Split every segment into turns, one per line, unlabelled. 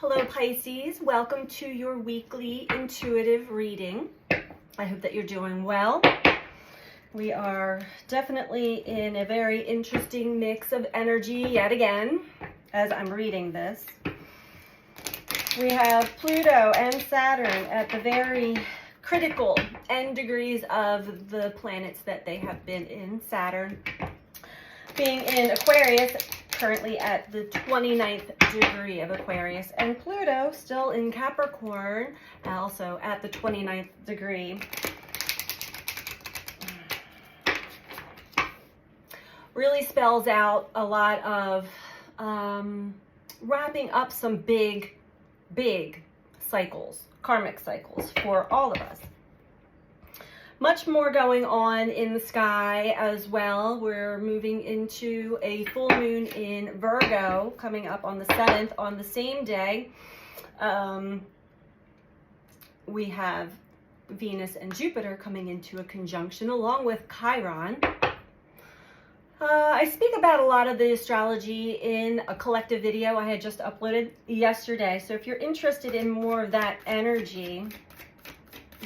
Hello Pisces, welcome to your weekly intuitive reading. I hope that you're doing well. We are definitely in a very interesting mix of energy yet again as I'm reading this. We have Pluto and Saturn at the very critical end degrees of the planets that they have been in. Saturn being in Aquarius, currently at the 29th degree of Aquarius, and Pluto still in Capricorn, also at the 29th degree. Really spells out a lot of wrapping up some big cycles, karmic cycles for all of us. Much more going on in the sky as well. We're moving into a full moon in Virgo coming up on the 7th. On the same day, we have Venus and Jupiter coming into a conjunction along with Chiron. I speak about a lot of the astrology in a collective video I had just uploaded yesterday. So if you're interested in more of that energy,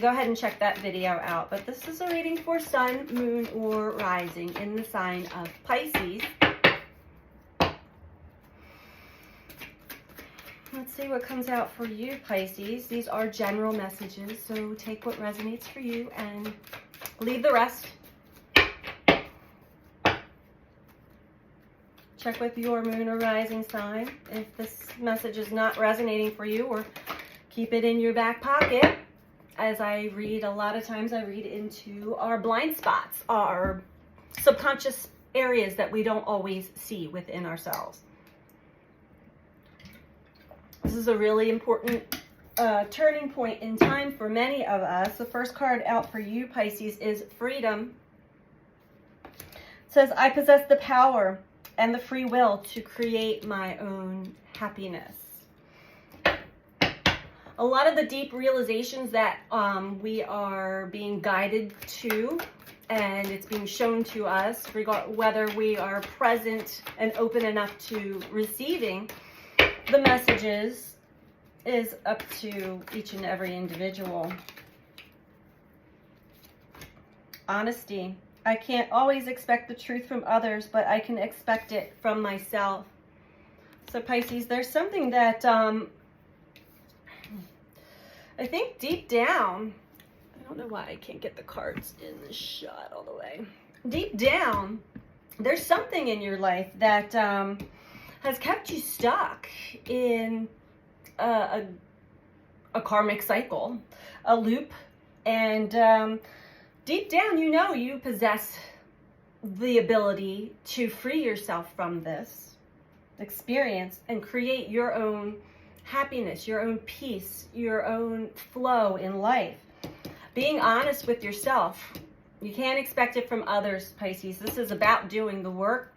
go ahead and check that video out. But this is a reading for Sun, Moon, or Rising in the sign of Pisces. Let's see what comes out for you, Pisces. These are general messages, so take what resonates for you and leave the rest. Check with your Moon or Rising sign if this message is not resonating for you, or keep it in your back pocket. As I read, a lot of times I read into our blind spots, our subconscious areas that we don't always see within ourselves. This is a really important turning point in time for many of us. The first card out for you, Pisces, is Freedom. It says, I possess the power and the free will to create my own happiness. A lot of the deep realizations that we are being guided to, and it's being shown to us, whether we are present and open enough to receiving the messages, is up to each and every individual. Honesty. I can't always expect the truth from others, but I can expect it from myself. So Pisces, there's something that I think deep down, I don't know why I can't get the cards in the shot all the way. Deep down, there's something in your life that has kept you stuck in a karmic cycle, a loop. And deep down, you know you possess the ability to free yourself from this experience and create your own happiness, your own peace, your own flow in life. Being honest with yourself. You can't expect it from others, Pisces. This is about doing the work,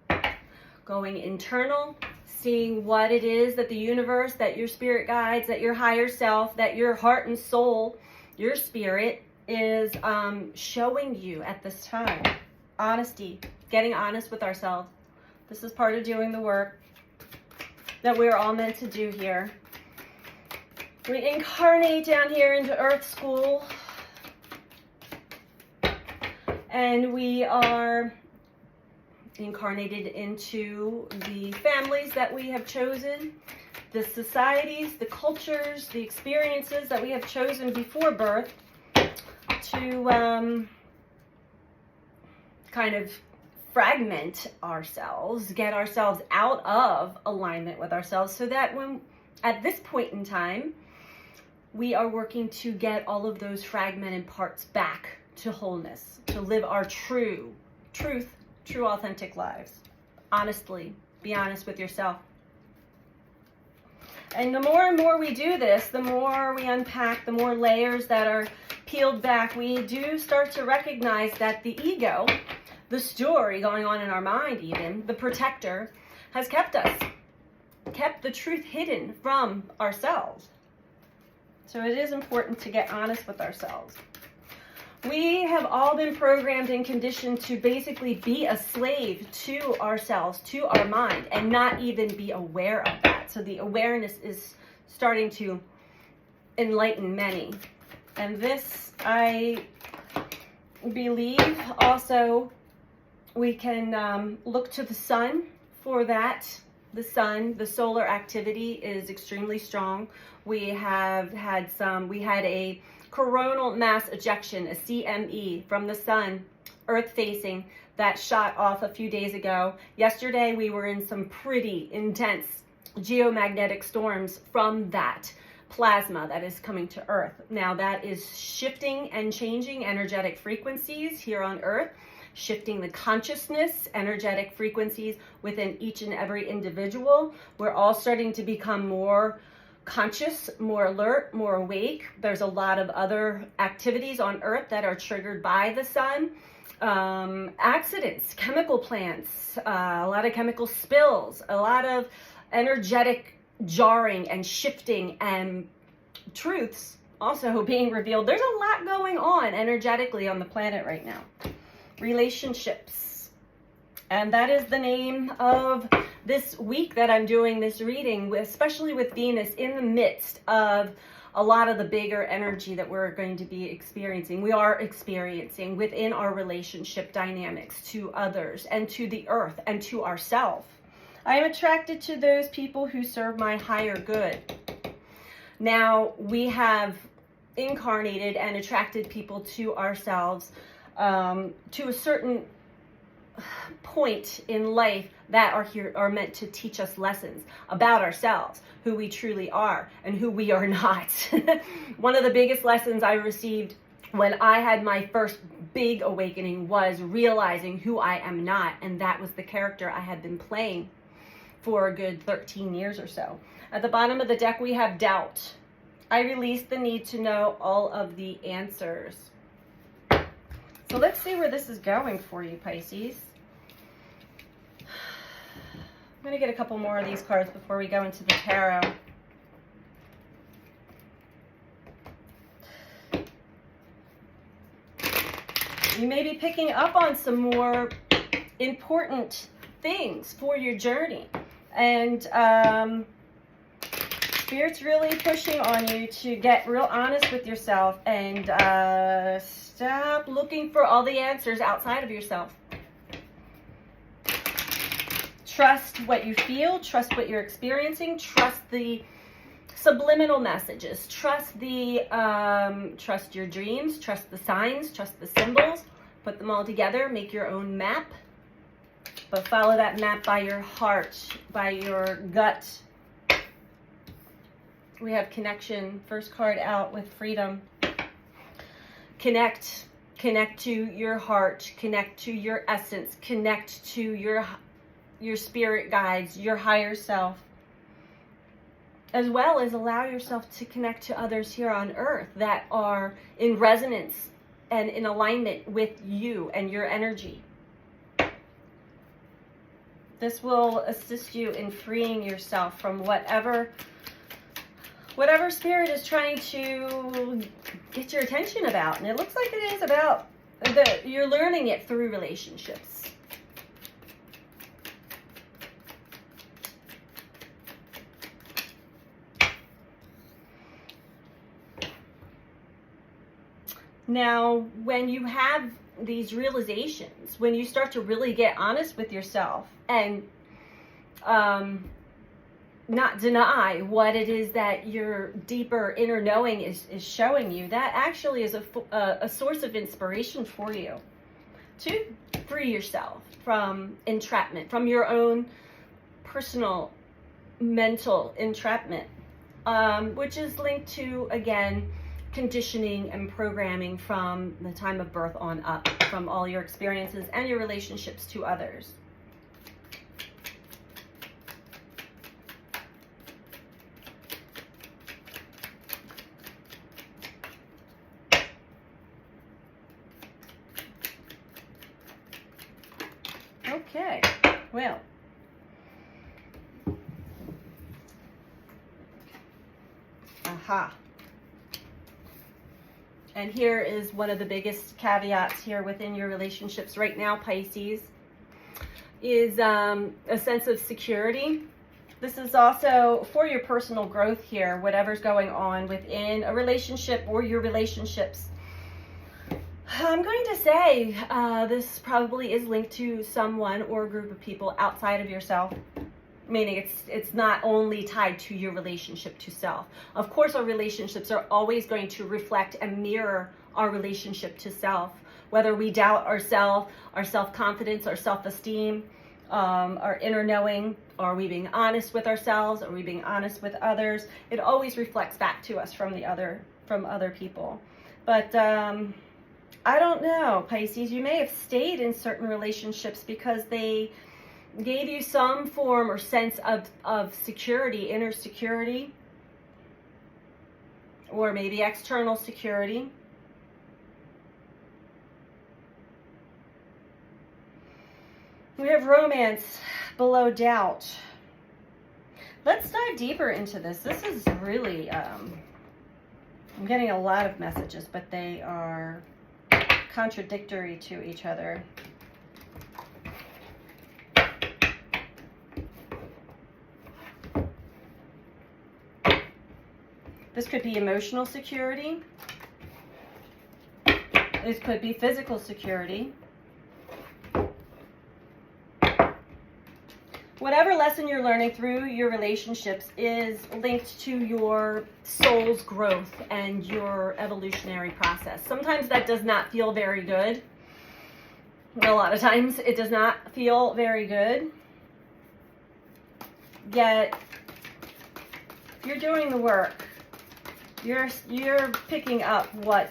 going internal, seeing what it is that the universe, that your spirit guides, that your higher self, that your heart and soul, your spirit is showing you at this time. Honesty, getting honest with ourselves. This is part of doing the work that we're all meant to do here. We incarnate down here into Earth School, and we are incarnated into the families that we have chosen, the societies, the cultures, the experiences that we have chosen before birth to kind of fragment ourselves, get ourselves out of alignment with ourselves, so that when at this point in time, we are working to get all of those fragmented parts back to wholeness, to live our true authentic lives. Honestly, be honest with yourself. And the more and more we do this, the more we unpack, the more layers that are peeled back, we do start to recognize that the ego, the story going on in our mind even, the protector, has kept the truth hidden from ourselves. So it is important to get honest with ourselves. We have all been programmed and conditioned to basically be a slave to ourselves, to our mind, and not even be aware of that. So the awareness is starting to enlighten many. And this, I believe, also we can look to the sun for that. The sun, the solar activity is extremely strong. We had a coronal mass ejection, a CME, from the sun, Earth facing, that shot off a few days ago. Yesterday, we were in some pretty intense geomagnetic storms from that plasma that is coming to Earth. Now, that is shifting and changing energetic frequencies here on Earth, shifting the consciousness, energetic frequencies within each and every individual. We're all starting to become more conscious, more alert, more awake. There's a lot of other activities on Earth that are triggered by the sun. Accidents, chemical plants, a lot of chemical spills, a lot of energetic jarring and shifting, and truths also being revealed. There's a lot going on energetically on the planet right now. Relationships. And that is the name of this week that I'm doing this reading, especially with Venus in the midst of a lot of the bigger energy that we're going to be experiencing. We are experiencing within our relationship dynamics to others and to the earth and to ourselves. I am attracted to those people who serve my higher good. Now, we have incarnated and attracted people to ourselves to a certain point in life that are meant to teach us lessons about ourselves, who we truly are and who we are not. One of the biggest lessons I received when I had my first big awakening was realizing who I am not, and that was the character I had been playing for a good 13 years or so. At the bottom of the deck, we have doubt. I released the need to know all of the answers. So let's see where this is going for you, Pisces. I'm going to get a couple more of these cards before we go into the tarot. You may be picking up on some more important things for your journey. And Spirit's really pushing on you to get real honest with yourself and stop looking for all the answers outside of yourself. Trust what you feel, trust what you're experiencing, trust the subliminal messages, trust your dreams, trust the signs, trust the symbols, put them all together, make your own map, but follow that map by your heart, by your gut. We have connection, first card out with freedom. Connect to your heart, connect to your essence, connect to your spirit guides, your higher self, as well as allow yourself to connect to others here on Earth that are in resonance and in alignment with you and your energy. This will assist you in freeing yourself from whatever Spirit is trying to get your attention about. And it looks like it is about you're learning it through relationships. Now, when you have these realizations, when you start to really get honest with yourself and not deny what it is that your deeper inner knowing is showing you, that actually is a source of inspiration for you to free yourself from entrapment, from your own personal mental entrapment, which is linked to, again, conditioning and programming from the time of birth on up, from all your experiences and your relationships to others. Okay, well, aha. And here is one of the biggest caveats here within your relationships right now, Pisces, is a sense of security This is also for your personal growth here, whatever's going on within a relationship or your relationships. I'm going to say this probably is linked to someone or a group of people outside of yourself, meaning it's not only tied to your relationship to self. Of course, our relationships are always going to reflect and mirror our relationship to self, whether we doubt ourselves, our self-confidence, our self-esteem, our inner knowing. Are we being honest with ourselves? Are we being honest with others? It always reflects back to us from other people. But I don't know, Pisces, you may have stayed in certain relationships because they gave you some form or sense of security, inner security, or maybe external security. We have romance below doubt. Let's dive deeper into this. This is really, I'm getting a lot of messages, but they are contradictory to each other. This could be emotional security. This could be physical security. Whatever lesson you're learning through your relationships is linked to your soul's growth and your evolutionary process. Sometimes that does not feel very good. A lot of times it does not feel very good. Yet you're doing the work. You're picking up what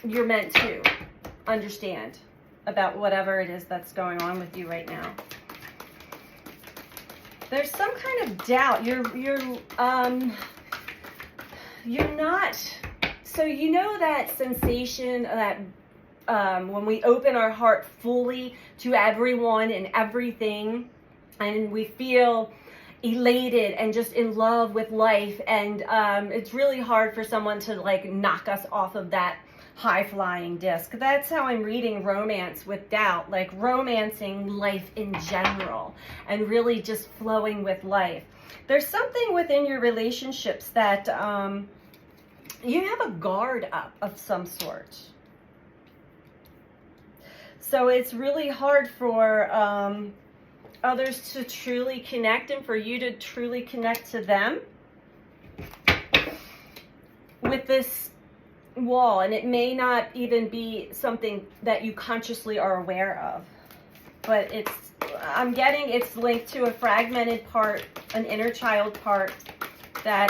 you're meant to understand about whatever it is that's going on with you right now. There's some kind of doubt. You're not. So you know that sensation that when we open our heart fully to everyone and everything, and we feel elated and just in love with life, and it's really hard for someone to like knock us off of that high-flying disc. That's how I'm reading romance with doubt, like romancing life in general and really just flowing with life. There's something within your relationships that you have a guard up of some sort. So it's really hard for others to truly connect and for you to truly connect to them with this wall, and it may not even be something that you consciously are aware of, but I'm getting it's linked to a fragmented part, an inner child part that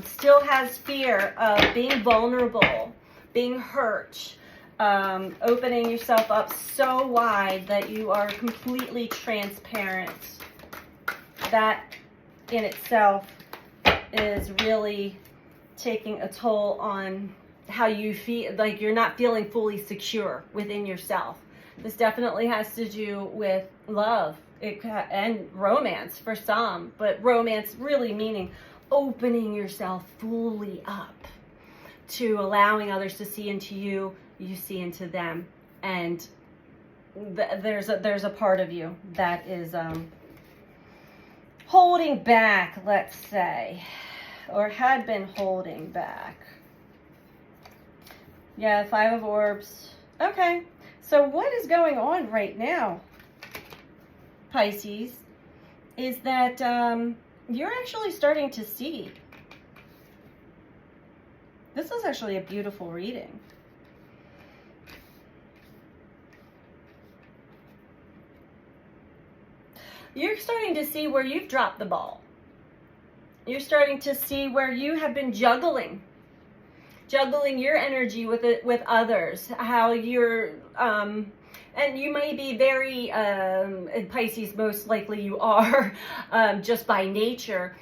still has fear of being vulnerable, being hurt, opening yourself up so wide that you are completely transparent. That in itself is really taking a toll on how you feel, like you're not feeling fully secure within yourself. This definitely has to do with love and romance for some, but romance really meaning opening yourself fully up to allowing others to see into you, you see into them, and there's a part of you that is holding back, let's say, or had been holding back. Yeah, 5 of Orbs. Okay, so what is going on right now, Pisces, is that you're actually starting to see. This is actually a beautiful reading. You're starting to see where you've dropped the ball. You're starting to see where you have been juggling your energy with others, how you're and you may be very Pisces, most likely you are just by nature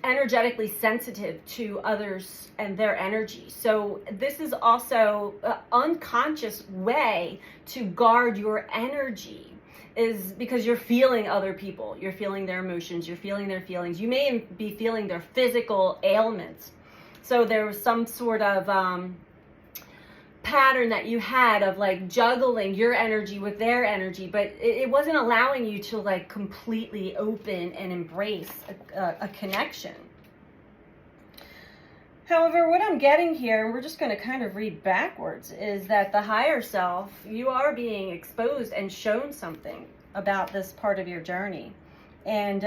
energetically sensitive to others and their energy. So this is also an unconscious way to guard your energy, is because you're feeling other people, you're feeling their emotions, you're feeling their feelings, you may be feeling their physical ailments. So there was some sort of pattern that you had of like juggling your energy with their energy, but it wasn't allowing you to like completely open and embrace a connection. However, what I'm getting here, and we're just going to kind of read backwards, is that the higher self, you are being exposed and shown something about this part of your journey. And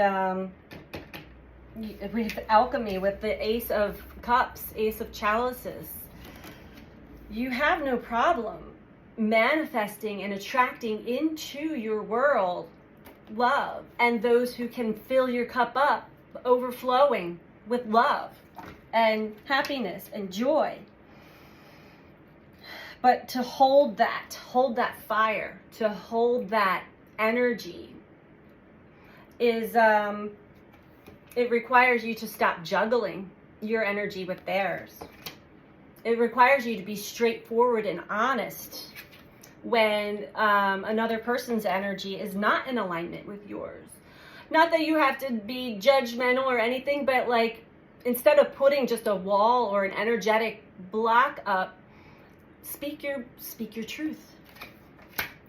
with alchemy, with the Ace of Cups, Ace of Chalices, you have no problem manifesting and attracting into your world love and those who can fill your cup up, overflowing with love and happiness and joy. But to hold that fire, to hold that energy is, it requires you to stop juggling your energy with theirs. It requires you to be straightforward and honest when another person's energy is not in alignment with yours. Not that you have to be judgmental or anything, but like, instead of putting just a wall or an energetic block up, speak your truth.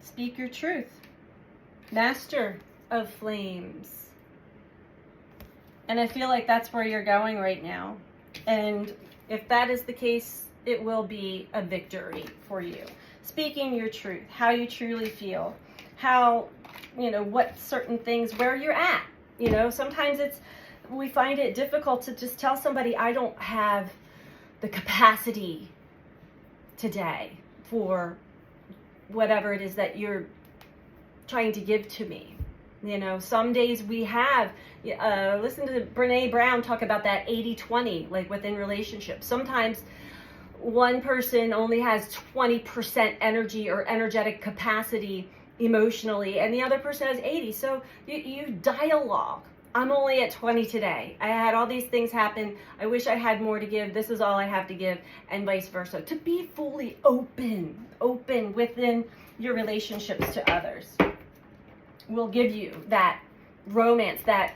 Speak your truth. Master of Flames. And I feel like that's where you're going right now. And if that is the case, it will be a victory for you. Speaking your truth, how you truly feel, how, what certain things, where you're at. Sometimes we find it difficult to just tell somebody, I don't have the capacity today for whatever it is that you're trying to give to me. Some days we have, listen to Brene Brown talk about that 80-20, like within relationships. Sometimes one person only has 20% energy or energetic capacity emotionally, and the other person has 80. So you dialogue. I'm only at 20 today. I had all these things happen. I wish I had more to give. This is all I have to give, and vice versa. To be fully open within your relationships to others will give you that romance, that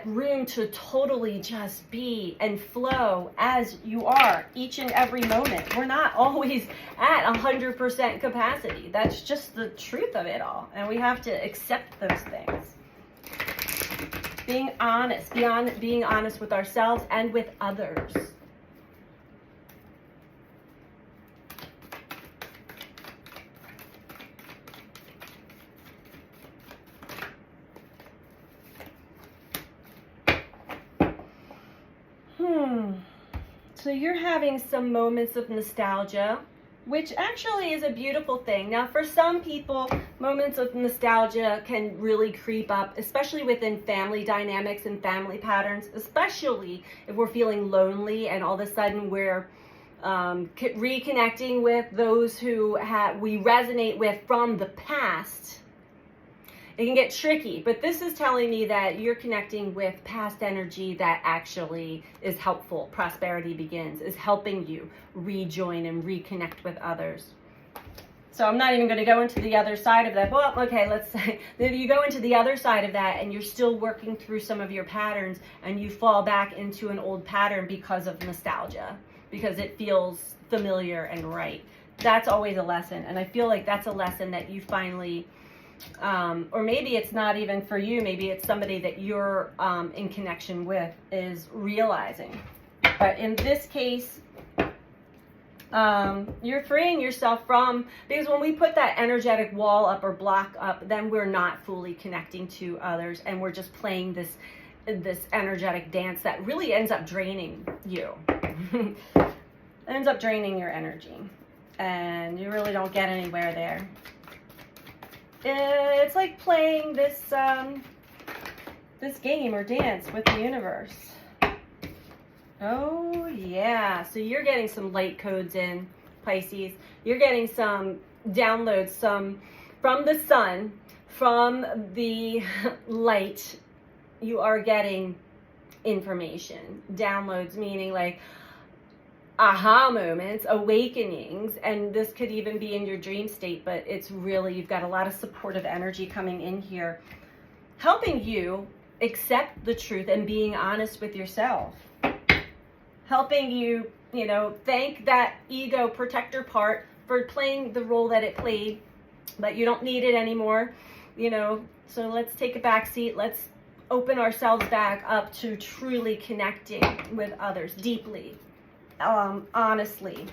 room to totally just be and flow as you are each and every moment. We're not always at 100% capacity. That's just the truth of it all, and we have to accept those things. Being honest, being honest with ourselves and with others. So you're having some moments of nostalgia, which actually is a beautiful thing. Now, for some people, moments of nostalgia can really creep up, especially within family dynamics and family patterns, especially if we're feeling lonely and all of a sudden we're reconnecting with those who we resonate with from the past. It can get tricky, but this is telling me that you're connecting with past energy that actually is helpful. Prosperity begins, is helping you rejoin and reconnect with others. So I'm not even going to go into the other side of that. Well, okay, let's say if you go into the other side of that and you're still working through some of your patterns and you fall back into an old pattern because of nostalgia, because it feels familiar and right. That's always a lesson. And I feel like that's a lesson that you finally... or maybe it's not even for you, maybe it's somebody that you're in connection with is realizing. But in this case, you're freeing yourself from, because when we put that energetic wall up or block up, then we're not fully connecting to others, and we're just playing this energetic dance that really ends up draining you. Ends up draining your energy, and you really don't get anywhere there. It's like playing this game or dance with the universe. Oh yeah, so you're getting some light codes in, Pisces. You're getting some downloads, some from the sun, from the light. You are getting information, downloads, meaning like aha moments, awakenings, and this could even be in your dream state, but it's really, you've got a lot of supportive energy coming in here, helping you accept the truth and being honest with yourself, helping you, thank that ego protector part for playing the role that it played, but you don't need it anymore, so let's take a back seat. Let's open ourselves back up to truly connecting with others deeply, honestly.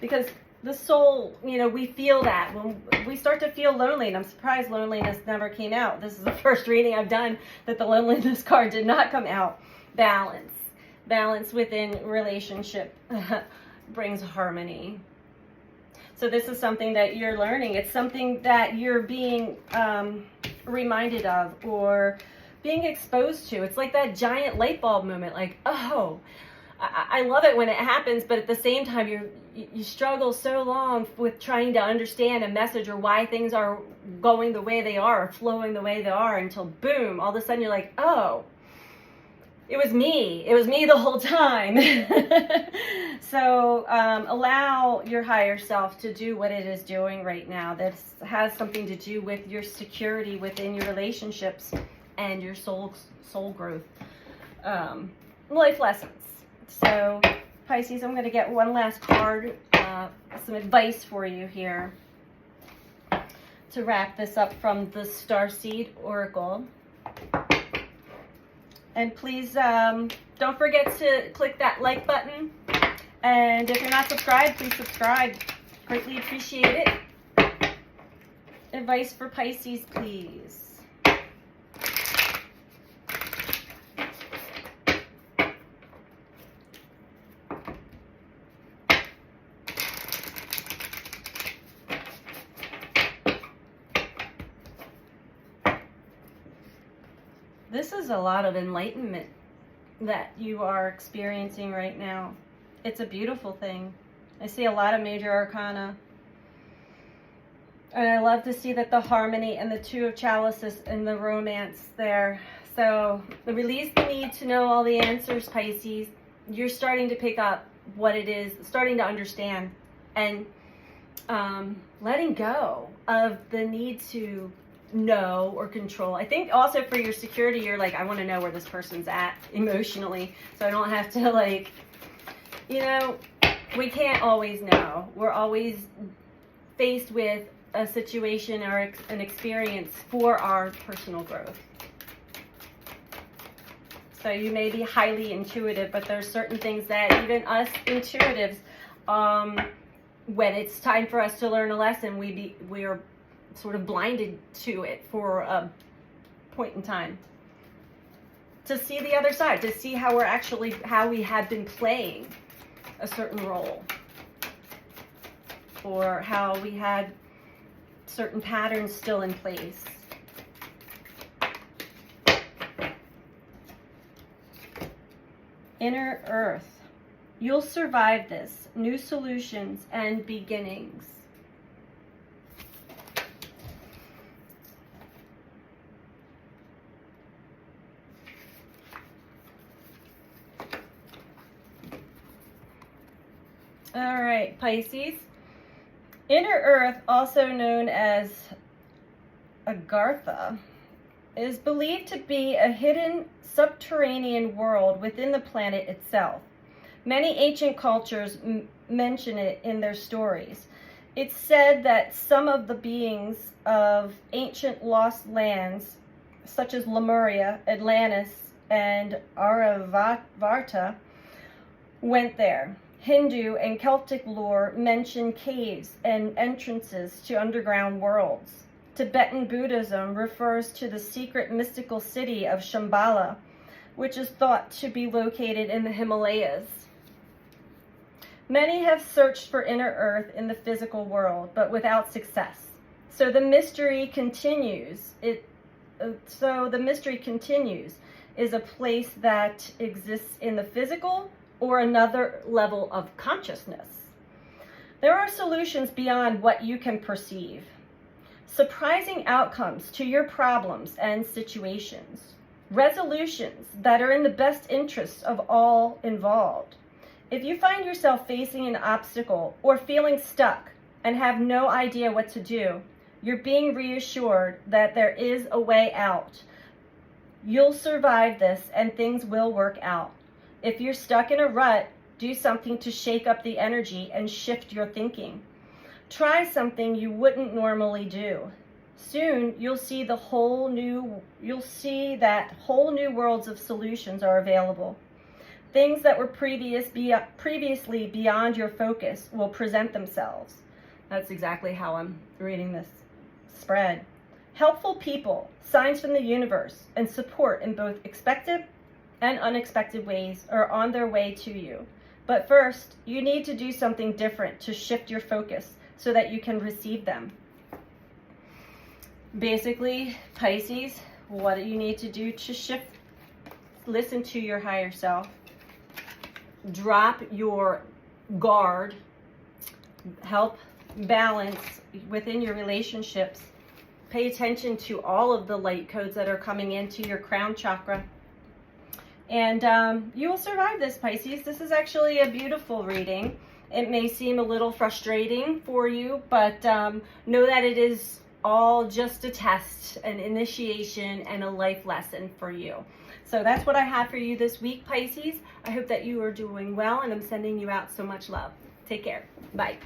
Because the soul, we feel that when we start to feel lonely, and I'm surprised loneliness never came out. This is the first reading I've done that the loneliness card did not come out. Balance within relationship brings harmony. So this is something that you're learning. It's something that you're being reminded of or being exposed to. It's like that giant light bulb moment, like, oh, I love it when it happens, but at the same time, you struggle so long with trying to understand a message or why things are going the way they are or flowing the way they are until boom, all of a sudden you're like, oh, it was me the whole time. So allow your higher self to do what it is doing right now. This has something to do with your security within your relationships and your soul growth, life lessons. So Pisces, I'm going to get one last card, some advice for you here to wrap this up from the Starseed Oracle. And please don't forget to click that like button. And if you're not subscribed, please subscribe. Greatly appreciate it. Advice for Pisces, please. This is a lot of enlightenment that you are experiencing right now. It's a beautiful thing. I see a lot of major arcana. And I love to see that the harmony and the Two of Chalices and the romance there. So release the need to know all the answers, Pisces. You're starting to pick up what it is, starting to understand, and letting go of the need to know or control. I think also for your security, you're like, I want to know where this person's at emotionally, so I don't have to we can't always know. We're always faced with a situation or an experience for our personal growth. So you may be highly intuitive, but there's certain things that even us intuitives, when it's time for us to learn a lesson, we are sort of blinded to it for a point in time, to see the other side, to see how we have been playing a certain role, or how we had certain patterns still in place. Inner Earth, you'll survive this. New solutions and beginnings. All right, Pisces. Inner Earth, also known as Agartha, is believed to be a hidden subterranean world within the planet itself. Many ancient cultures mention it in their stories. It's said that some of the beings of ancient lost lands, such as Lemuria, Atlantis, and Aryavarta, went there. Hindu and Celtic lore mention caves and entrances to underground worlds. Tibetan Buddhism refers to the secret mystical city of Shambhala, which is thought to be located in the Himalayas. Many have searched for inner earth in the physical world, but without success. So the mystery continues. Is a place that exists in the physical or another level of consciousness. There are solutions beyond what you can perceive. Surprising outcomes to your problems and situations. Resolutions that are in the best interests of all involved. If you find yourself facing an obstacle or feeling stuck and have no idea what to do, you're being reassured that there is a way out. You'll survive this and things will work out. If you're stuck in a rut, do something to shake up the energy and shift your thinking. Try something you wouldn't normally do. Soon, you'll see that whole new worlds of solutions are available. Things that were previously beyond your focus will present themselves. That's exactly how I'm reading this spread. Helpful people, signs from the universe, and support in both expected and unexpected ways are on their way to you. But first, you need to do something different to shift your focus so that you can receive them. Basically, Pisces, what do you need to do to shift? Listen to your higher self. Drop your guard. Help balance within your relationships. Pay attention to all of the light codes that are coming into your crown chakra. And you will survive this, Pisces. This is actually a beautiful reading. It may seem a little frustrating for you, but know that it is all just a test, an initiation, and a life lesson for you. So that's what I have for you this week, Pisces. I hope that you are doing well, and I'm sending you out so much love. Take care. Bye.